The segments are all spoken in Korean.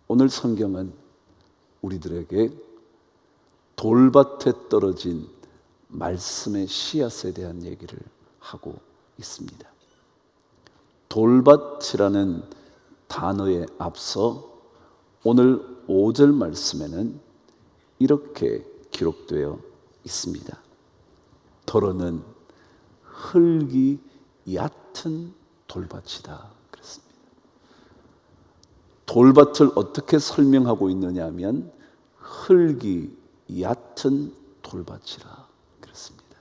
오늘 성경은 우리들에게 돌밭에 떨어진 말씀의 씨앗에 대한 얘기를 하고 있습니다. 돌밭이라는 단어에 앞서 오늘 5절 말씀에는 이렇게 기록되어 있습니다. 더러는 흙이 얕은 돌밭이다 그랬습니다. 돌밭을 어떻게 설명하고 있느냐 하면 흙이 얕은 돌밭이라 그랬습니다.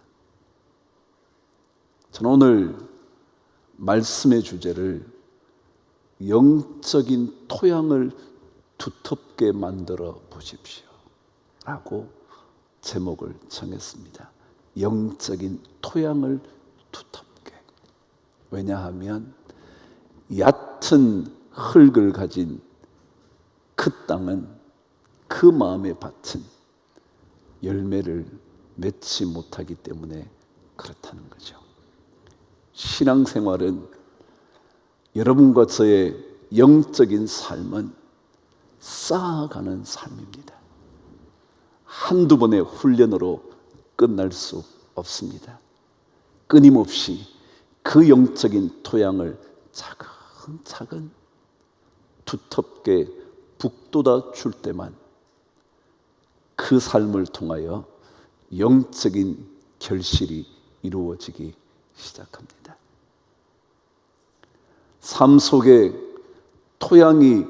저는 오늘 말씀의 주제를 영적인 토양을 두텁게 만들어 보십시오 라고 제목을 정했습니다. 영적인 토양을 두텁게. 왜냐하면 얕은 흙을 가진 그 땅은 그 마음의 밭은 열매를 맺지 못하기 때문에 그렇다는 거죠. 신앙생활은 여러분과 저의 영적인 삶은 쌓아가는 삶입니다. 한두 번의 훈련으로 끝날 수 없습니다. 끊임없이 그 영적인 토양을 차근차근 두텁게 북돋아 줄 때만 그 삶을 통하여 영적인 결실이 이루어지기 시작합니다. 삶 속에 토양이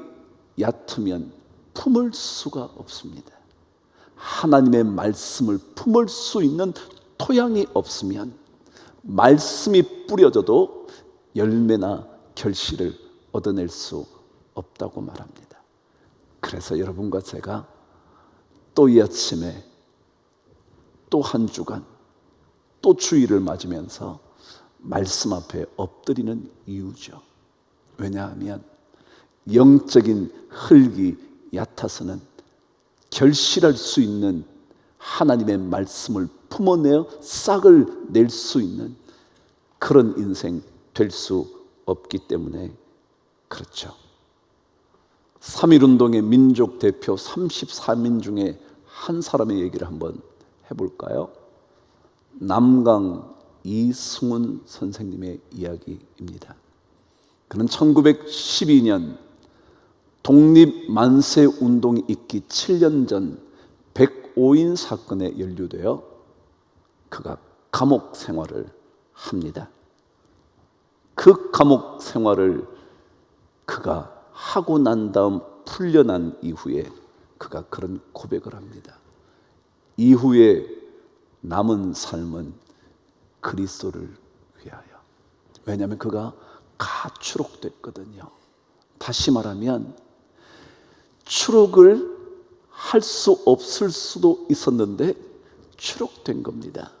얕으면 품을 수가 없습니다. 하나님의 말씀을 품을 수 있는 토양이 없으면 말씀이 뿌려져도 열매나 결실을 얻어낼 수 없다고 말합니다. 그래서 여러분과 제가 또 이 아침에 또 한 주간 또 주일을 맞으면서 말씀 앞에 엎드리는 이유죠. 왜냐하면 영적인 흙이 얕아서는 결실할 수 있는 하나님의 말씀을 품어내어 싹을 낼 수 있는 그런 인생 될 수 없기 때문에 그렇죠. 3.1운동의 민족 대표 34민 중에 한 사람의 얘기를 한번 해볼까요? 남강 이승훈 선생님의 이야기입니다. 그는 1912년 독립만세운동이 있기 7년 전 105인 사건에 연루되어 그가 감옥 생활을 합니다. 그 감옥 생활을 그가 하고 난 다음 풀려난 이후에 그가 그런 고백을 합니다. 이후에 남은 삶은 그리스도를 위하여. 왜냐하면 그가 가추록됐거든요. 다시 말하면 추록을 할 수 없을 수도 있었는데 추록된 겁니다.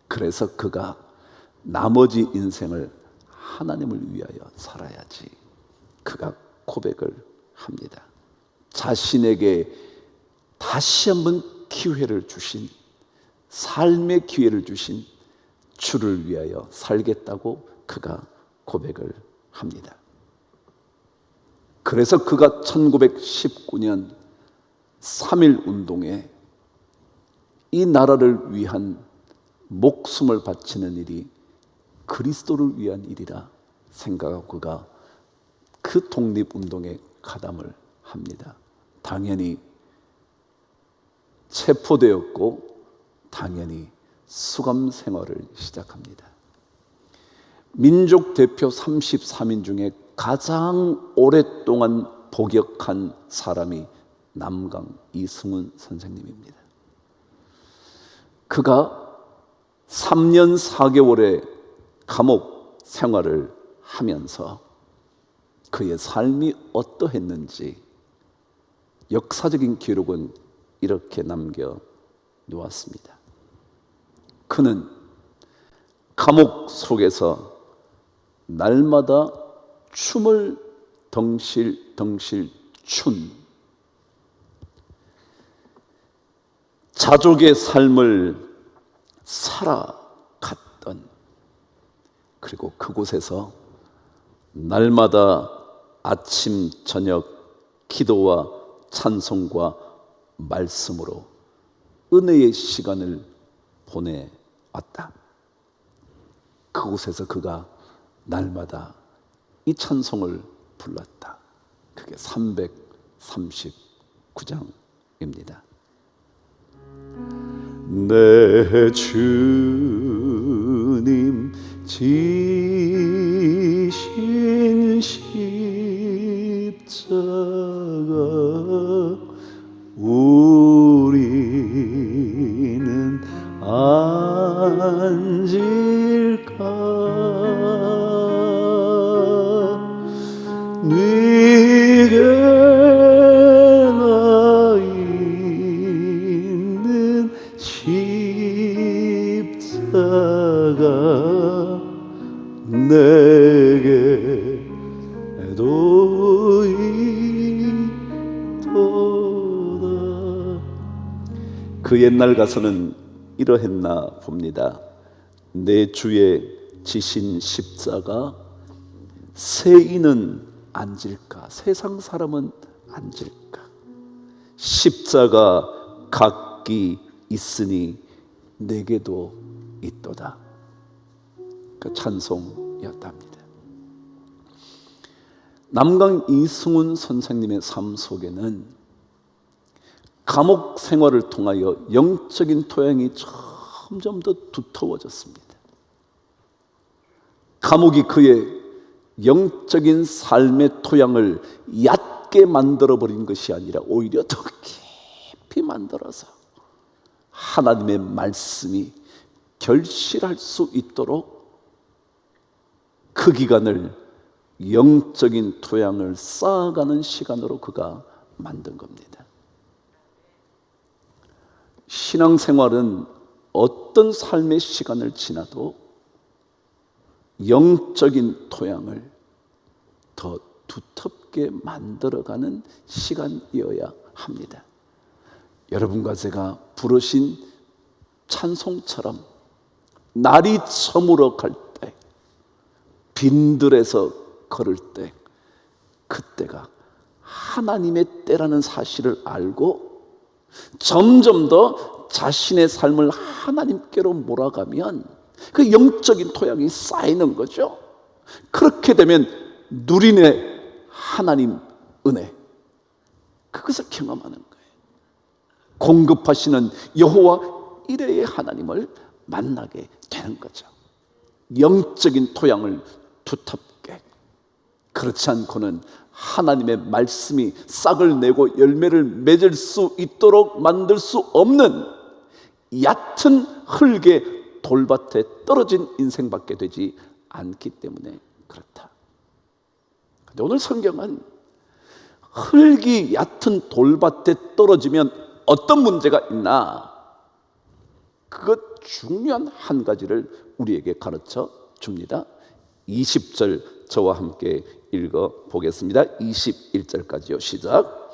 그래서 그가 나머지 인생을 하나님을 위하여 살아야지 그가 고백을 합니다. 자신에게 다시 한번 기회를 주신, 삶의 기회를 주신 주를 위하여 살겠다고 그가 고백을 합니다. 그래서 그가 1919년 3.1운동에 이 나라를 위한 목숨을 바치는 일이 그리스도를 위한 일이라 생각하고 그가 그 독립운동에 가담을 합니다. 당연히 체포되었고 당연히 수감 생활을 시작합니다. 민족 대표 33인 중에 가장 오랫동안 복역한 사람이 남강 이승훈 선생님입니다. 그가 3년 4개월의 감옥 생활을 하면서 그의 삶이 어떠했는지 역사적인 기록은 이렇게 남겨 놓았습니다. 그는 감옥 속에서 날마다 춤을 덩실덩실 춘 자족의 삶을 살아갔던, 그리고 그곳에서 날마다 아침 저녁 기도와 찬송과 말씀으로 은혜의 시간을 보내왔다. 그곳에서 그가 날마다 이 찬송을 불렀다. 그게 339장입니다. 내 주님 지신 십자가 우리는 안질까? 네게 나 있는 십자가 내게도 있도다. 그 옛날 가서는 이러했나 봅니다. 내 주의 지신 십자가 세인은 앉을까? 세상 사람은 앉을까? 십자가 각기 있으니 내게도 있도다. 그 찬송이었답니다. 남강 이승훈 선생님의 삶 속에는 감옥 생활을 통하여 영적인 토양이 점점 더 두터워졌습니다. 감옥이 그의 영적인 삶의 토양을 얕게 만들어버린 것이 아니라 오히려 더 깊이 만들어서 하나님의 말씀이 결실할 수 있도록 그 기간을 영적인 토양을 쌓아가는 시간으로 그가 만든 겁니다. 신앙생활은 어떤 삶의 시간을 지나도 영적인 토양을 더 두텁게 만들어가는 시간이어야 합니다. 여러분과 제가 부르신 찬송처럼 날이 저물어 갈 때, 빈들에서 걸을 때, 그때가 하나님의 때라는 사실을 알고 점점 더 자신의 삶을 하나님께로 몰아가면 그 영적인 토양이 쌓이는 거죠. 그렇게 되면 누리네 하나님 은혜, 그것을 경험하는 거예요. 공급하시는 여호와 이레의 하나님을 만나게 되는 거죠. 영적인 토양을 두텁게. 그렇지 않고는 하나님의 말씀이 싹을 내고 열매를 맺을 수 있도록 만들 수 없는 얕은 흙의 돌밭에 떨어진 인생밖에 되지 않기 때문에 그렇다. 그런데 오늘 성경은 흙이 얕은 돌밭에 떨어지면 어떤 문제가 있나, 그것 중요한 한 가지를 우리에게 가르쳐 줍니다. 20절 저와 함께 읽어보겠습니다. 21절까지요. 시작.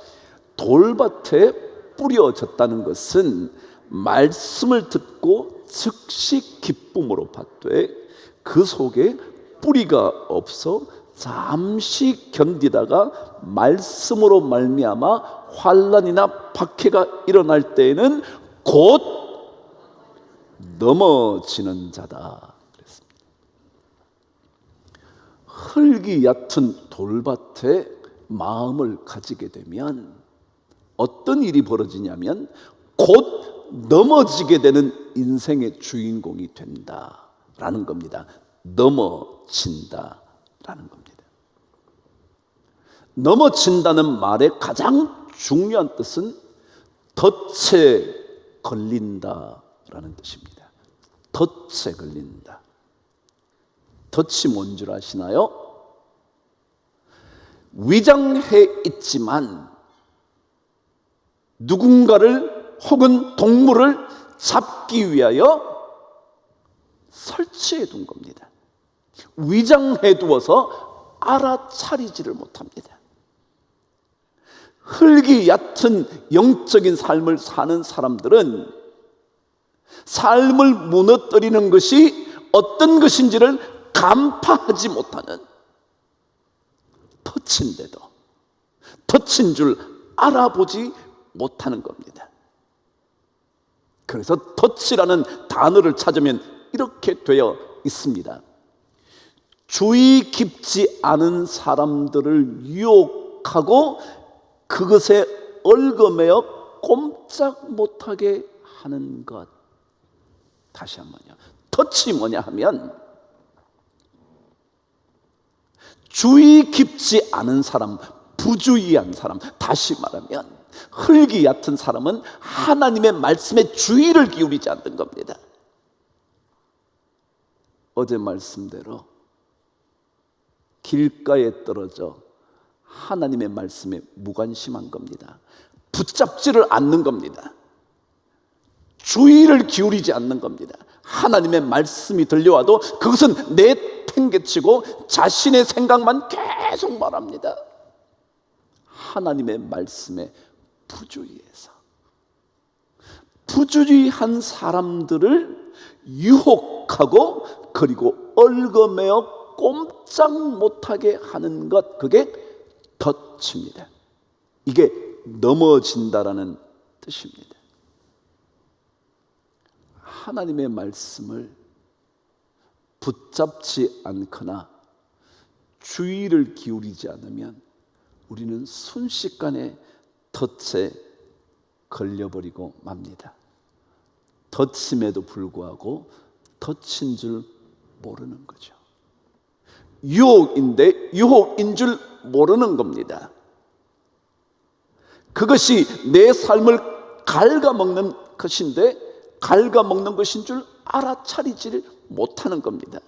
돌밭에 뿌려졌다는 것은 말씀을 듣고 즉시 기쁨으로 받되 그 속에 뿌리가 없어 잠시 견디다가 말씀으로 말미암아 환난이나 박해가 일어날 때에는 곧 넘어지는 자다. 그랬습니다. 흙이 얕은 돌밭에 마음을 가지게 되면 어떤 일이 벌어지냐면 곧 넘어지게 되는 인생의 주인공이 된다라는 겁니다. 넘어진다라는 겁니다. 넘어진다는 말의 가장 중요한 뜻은 덫에 걸린다라는 뜻입니다. 덫에 걸린다. 덫이 뭔 줄 아시나요? 위장해 있지만 누군가를 혹은 동물을 잡기 위하여 설치해 둔 겁니다. 위장해 두어서 알아차리지를 못합니다. 흙이 얕은 영적인 삶을 사는 사람들은 삶을 무너뜨리는 것이 어떤 것인지를 간파하지 못하는 덫인데도 덫인 줄 알아보지 못하는 겁니다. 그래서 덫이라는 단어를 찾으면 이렇게 되어 있습니다. 주의 깊지 않은 사람들을 유혹하고 그것에 얽어매어 꼼짝 못하게 하는 것. 다시 한번요. 덫이 뭐냐 하면 주의 깊지 않은 사람, 부주의한 사람, 다시 말하면 흙이 얕은 사람은 하나님의 말씀에 주의를 기울이지 않는 겁니다. 어제 말씀대로 길가에 떨어져 하나님의 말씀에 무관심한 겁니다. 붙잡지를 않는 겁니다. 주의를 기울이지 않는 겁니다. 하나님의 말씀이 들려와도 그것은 내팽개치고 자신의 생각만 계속 말합니다. 하나님의 말씀에 부주의해서, 부주의한 사람들을 유혹하고 그리고 얽어매어 꼼짝 못하게 하는 것, 그게 덫입니다. 이게 넘어진다라는 뜻입니다. 하나님의 말씀을 붙잡지 않거나 주의를 기울이지 않으면 우리는 순식간에 덫에 걸려버리고 맙니다. 덫임에도 불구하고 덫인 줄 모르는 거죠. 유혹인데 유혹인 줄 모르는 겁니다. 그것이 내 삶을 갉아먹는 것인데 갉아먹는 것인 줄 알아차리지를 못하는 겁니다.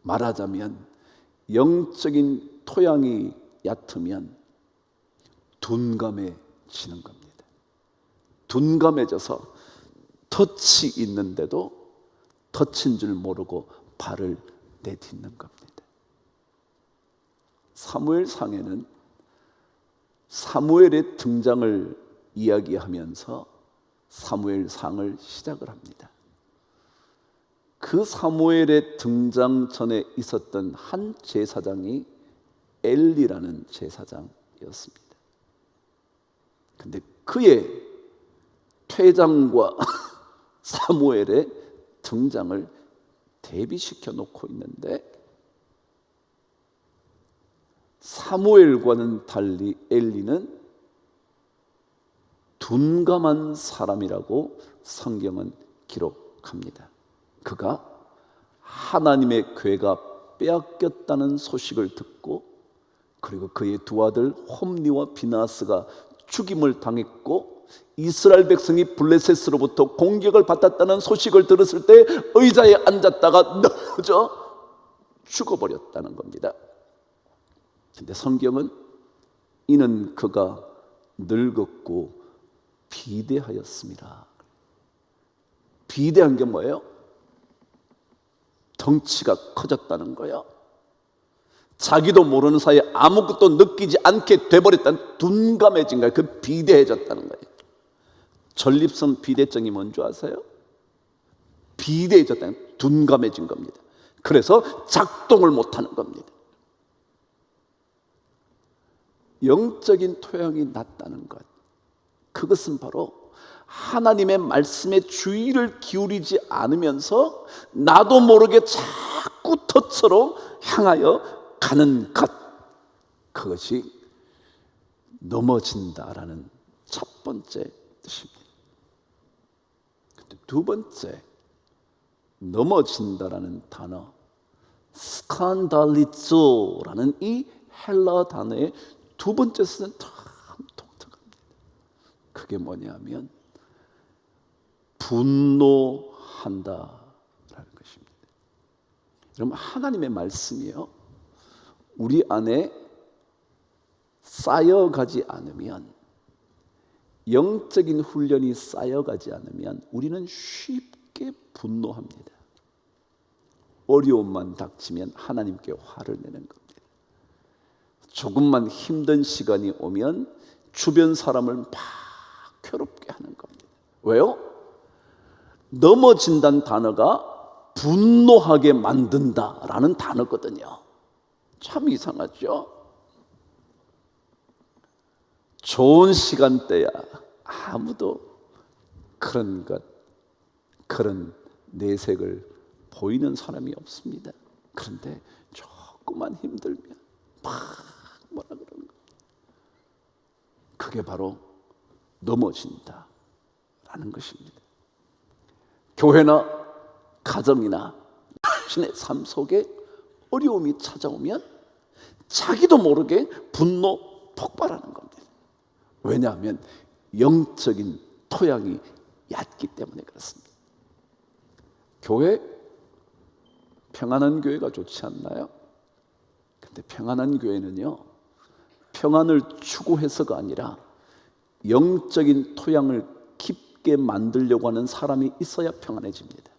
말하자면 영적인 토양이 얕으면 둔감해지는 겁니다. 둔감해져서 덫이 있는데도 덫인 줄 모르고 발을 내딛는 겁니다. 사무엘상에는 사무엘의 등장을 이야기하면서 사무엘상을 시작을 합니다. 그 사무엘의 등장 전에 있었던 한 제사장이 엘리라는 제사장이었습니다. 근데 그의 퇴장과 사무엘의 등장을 대비시켜 놓고 있는데 사무엘과는 달리 엘리는 둔감한 사람이라고 성경은 기록합니다. 그가 하나님의 괴가 빼앗겼다는 소식을 듣고 그리고 그의 두 아들 홈니와 비나스가 죽임을 당했고 이스라엘 백성이 블레셋으로부터 공격을 받았다는 소식을 들었을 때 의자에 앉았다가 넘어져 죽어버렸다는 겁니다. 근데 성경은 이는 그가 늙었고 비대하였습니다. 비대한 게 뭐예요? 덩치가 커졌다는 거예요. 자기도 모르는 사이에 아무것도 느끼지 않게 돼버렸다는 둔감해진 거예요. 그 비대해졌다는 거예요. 전립선 비대증이 뭔지 아세요? 비대해졌다는, 둔감해진 겁니다. 그래서 작동을 못하는 겁니다. 영적인 토양이 낮다는 것, 그것은 바로 하나님의 말씀에 주의를 기울이지 않으면서 나도 모르게 자꾸 덫으로 향하여 가는 것, 그것이 넘어진다라는 첫 번째 뜻입니다. 근데 두 번째, 넘어진다라는 단어, 스칸달리조라는 이 헬라 단어의 두 번째 뜻은 참 독특합니다. 그게 뭐냐면 분노한다라는 것입니다. 여러분, 하나님의 말씀이요, 우리 안에 쌓여가지 않으면, 영적인 훈련이 쌓여가지 않으면 우리는 쉽게 분노합니다. 어려움만 닥치면 하나님께 화를 내는 겁니다. 조금만 힘든 시간이 오면 주변 사람을 막 괴롭게 하는 겁니다. 왜요? 넘어진다는 단어가 분노하게 만든다라는 단어거든요. 참 이상하죠? 좋은 시간대야 아무도 그런 내색을 보이는 사람이 없습니다. 그런데 조금만 힘들면 막 뭐라 그러는 거예요. 그게 바로 넘어진다라는 것입니다. 교회나 가정이나 자신의 삶 속에 어려움이 찾아오면 자기도 모르게 분노 폭발하는 겁니다. 왜냐하면 영적인 토양이 얕기 때문에 그렇습니다. 교회, 평안한 교회가 좋지 않나요? 근데 평안한 교회는요, 평안을 추구해서가 아니라 영적인 토양을 깊게 만들려고 하는 사람이 있어야 평안해집니다.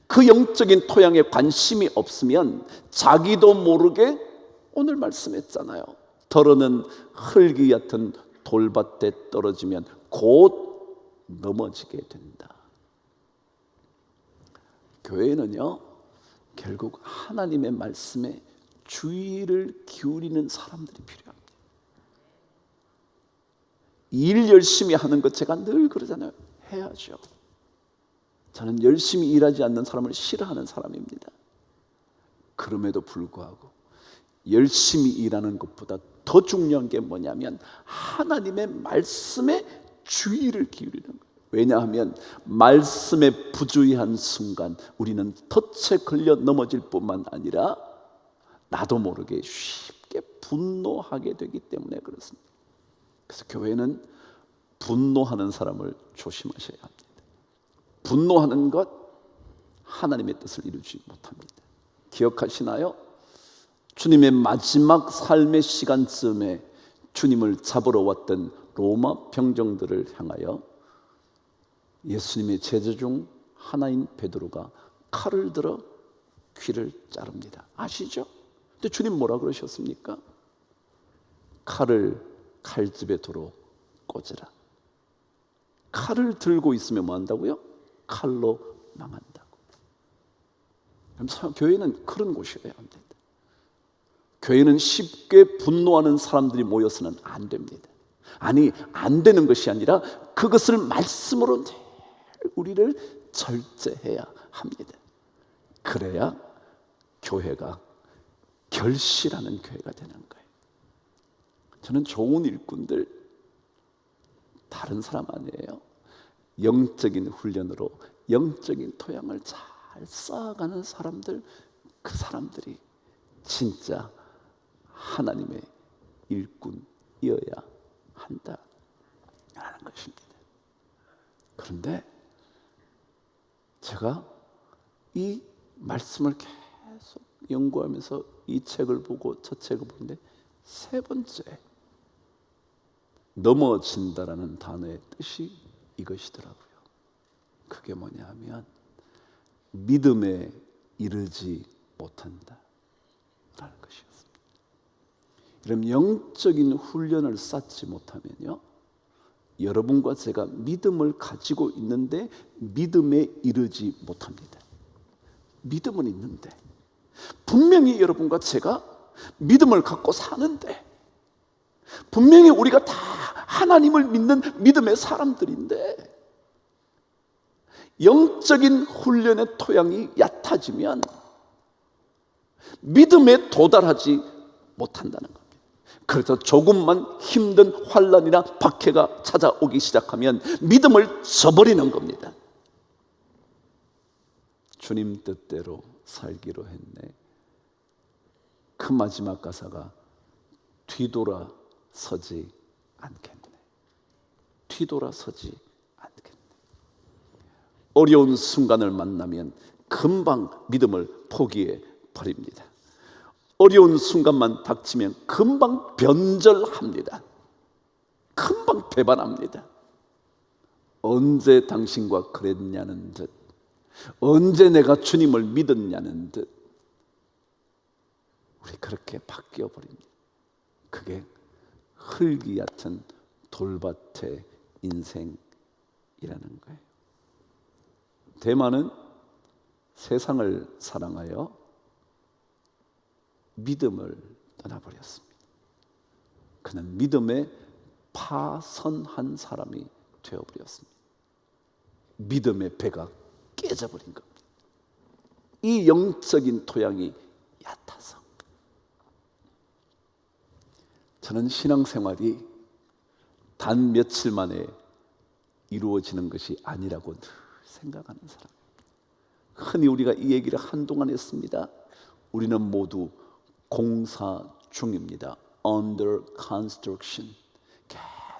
그 영적인 토양에 관심이 없으면 자기도 모르게 오늘 말씀했잖아요. 더러는 흙이 얕은 돌밭에 떨어지면 곧 넘어지게 된다. 교회는요, 결국 하나님의 말씀에 주의를 기울이는 사람들이 필요합니다. 일 열심히 하는 것 제가 늘 그러잖아요. 해야죠. 저는 열심히 일하지 않는 사람을 싫어하는 사람입니다. 그럼에도 불구하고 열심히 일하는 것보다 더 중요한 게 뭐냐면 하나님의 말씀에 주의를 기울이는 거예요. 왜냐하면 말씀에 부주의한 순간 우리는 덫에 걸려 넘어질 뿐만 아니라 나도 모르게 쉽게 분노하게 되기 때문에 그렇습니다. 그래서 교회는 분노하는 사람을 조심하셔야 합니다. 분노하는 것 하나님의 뜻을 이루지 못합니다. 기억하시나요? 주님의 마지막 삶의 시간쯤에 주님을 잡으러 왔던 로마 병정들을 향하여 예수님의 제자 중 하나인 베드로가 칼을 들어 귀를 자릅니다. 아시죠? 근데 주님 뭐라 그러셨습니까? 칼을 칼집에 도로 꽂으라. 칼을 들고 있으면 뭐 한다고요? 칼로 망한다고. 그럼 교회는 그런 곳이어야 합니다. 교회는 쉽게 분노하는 사람들이 모여서는 안 됩니다. 아니, 안 되는 것이 아니라 그것을 말씀으로 늘 우리를 절제해야 합니다. 그래야 교회가 결실하는 교회가 되는 거예요. 저는 좋은 일꾼들 다른 사람 아니에요. 영적인 훈련으로 영적인 토양을 잘 쌓아가는 사람들, 그 사람들이 진짜 하나님의 일꾼이어야 한다라는 것입니다. 그런데 제가 이 말씀을 계속 연구하면서 이 책을 보고 저 책을 보는데 세 번째, 넘어진다라는 단어의 뜻이 이것이더라고요. 그게 뭐냐 하면 믿음에 이르지 못한다 라는 것이었습니다. 그럼 영적인 훈련을 쌓지 못하면요, 여러분과 제가 믿음을 가지고 있는데 믿음에 이르지 못합니다. 믿음은 있는데 분명히 여러분과 제가 믿음을 갖고 사는데 분명히 우리가 다 하나님을 믿는 믿음의 사람들인데 영적인 훈련의 토양이 얕아지면 믿음에 도달하지 못한다는 겁니다. 그래서 조금만 힘든 환난이나 박해가 찾아오기 시작하면 믿음을 저버리는 겁니다. 주님 뜻대로 살기로 했네. 그 마지막 가사가 뒤돌아서지 않겠네. 뒤돌아서지 않겠네. 어려운 순간을 만나면 금방 믿음을 포기해 버립니다. 어려운 순간만 닥치면 금방 변절합니다. 금방 배반합니다. 언제 당신과 그랬냐는 듯, 언제 내가 주님을 믿었냐는 듯 우리 그렇게 바뀌어 버립니다. 그게 흙이 얕은 돌밭의 인생이라는 거예요. 대만은 세상을 사랑하여 믿음을 떠나버렸습니다. 그는 믿음의 파선한 사람이 되어버렸습니다. 믿음의 배가 깨져버린 겁니다. 이 영적인 토양이 얕아서. 저는 신앙생활이 단 며칠 만에 이루어지는 것이 아니라고 늘 생각하는 사람. 흔히 우리가 이 얘기를 한동안 했습니다. 우리는 모두 공사 중입니다. Under construction.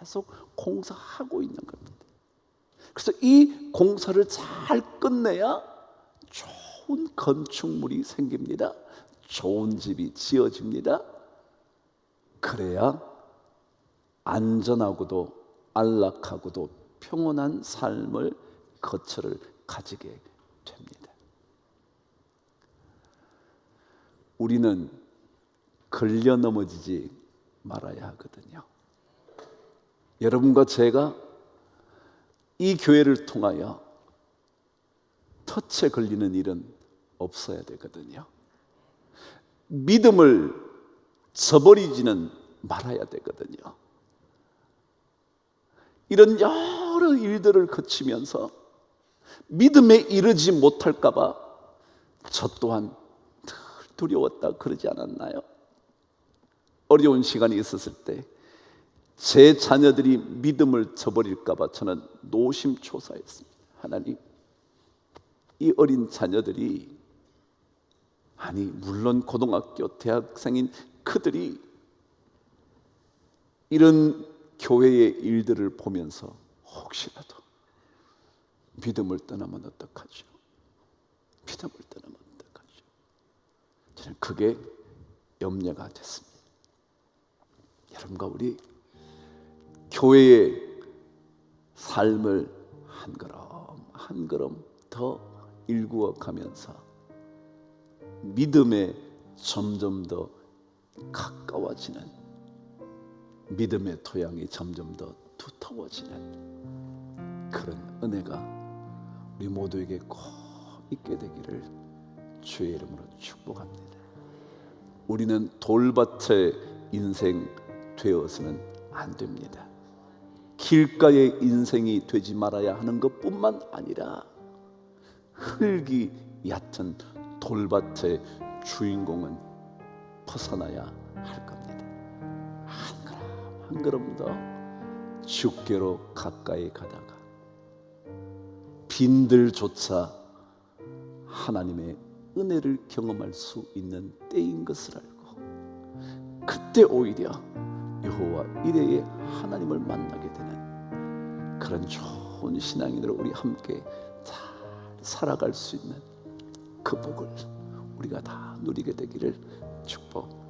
계속 공사하고 있는 겁니다. 그래서 이 공사를 잘 끝내야 좋은 건축물이 생깁니다. 좋은 집이 지어집니다. 그래야 안전하고도 안락하고도 평온한 삶을 거처를 가지게 됩니다. 우리는 걸려 넘어지지 말아야 하거든요. 여러분과 제가 이 교회를 통하여 덫에 걸리는 일은 없어야 되거든요. 믿음을 저버리지는 말아야 되거든요. 이런 여러 일들을 거치면서 믿음에 이르지 못할까 봐 저 또한 늘 두려웠다 그러지 않았나요? 어려운 시간이 있었을 때 제 자녀들이 믿음을 저버릴까 봐 저는 노심초사했습니다. 하나님, 이 어린 자녀들이, 아니 물론 고등학교, 대학생인 그들이 이런 교회의 일들을 보면서 혹시라도 믿음을 떠나면 어떡하죠? 믿음을 떠나면 어떡하죠? 저는 그게 염려가 됐습니다. 여러분과 우리 교회의 삶을 한 걸음 한 걸음 더 일구어 가면서 믿음에 점점 더 가까워지는, 믿음의 토양이 점점 더 두터워지는 그런 은혜가 우리 모두에게 꼭 있게 되기를 주의 이름으로 축복합니다. 우리는 돌밭의 인생 되어서는 안 됩니다. 길가의 인생이 되지 말아야 하는 것뿐만 아니라 흙이 얕은 돌밭의 주인공은 벗어나야 할 겁니다. 한 걸음 더 주께로 가까이 가다가 빈들조차 하나님의 은혜를 경험할 수 있는 때인 것을 알고, 그때 오히려 여호와 이레의 하나님을 만나게 되는 그런 좋은 신앙인으로 우리 함께 잘 살아갈 수 있는 그 복을 우리가 다 누리게 되기를 축복합니다.